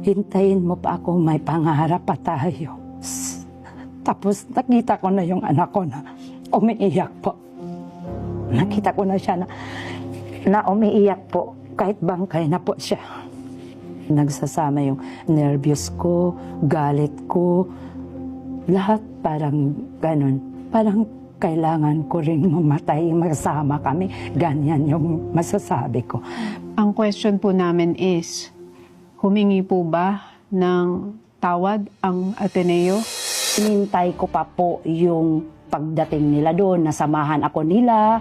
hintayin mo pa ako, may pangarap pa tayo. Tapos nakita ko na yung anak ko na umiiyak po. Nakita ko na siya na umiiyak po, kahit bangkay na po siya. Nagsasama yung nervyos ko, galit ko, lahat parang ganun. Parang kailangan ko rin mamatay, magsama kami. Ganyan yung masasabi ko. Ang question po namin is, humingi po ba ng tawad ang Ateneo? Inintay ko pa po yung pagdating nila doon, nasamahan ako nila,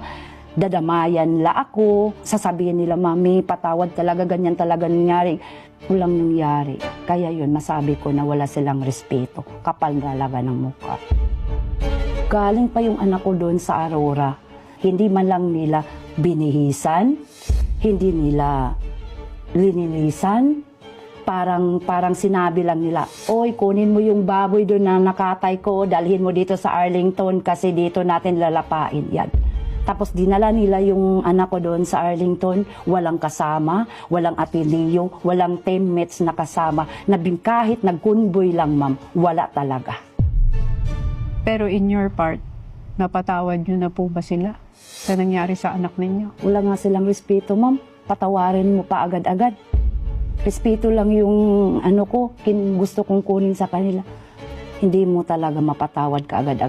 dadamayan nila ako, sasabihin nila, Mami, patawad talaga, ganyan talaga nangyari. Walang nangyari. Kaya yun, masabi ko na wala silang respeto. Kapal talaga ng mukha. Galing pa yung anak ko doon sa Aurora. Hindi man lang nila binihisan, hindi nila linilisan. Parang sinabi lang nila, oy, kunin mo yung baboy doon na nakatay ko, dalhin mo dito sa Arlington kasi dito natin lalapain yan. Tapos dinala nila yung anak ko doon sa Arlington, walang kasama, walang apelyido, walang teammates na kasama, na kahit nagkunboy lang, ma'am, wala talaga. Pero in your part, napatawad nyo na po ba sila sa nangyari sa anak ninyo? Wala nga silang respeto, ma'am. Patawarin mo pa agad-agad. Respeto lang yung gusto kong kunin sa kanila. Hindi mo talaga mapatawad ka agad-agad.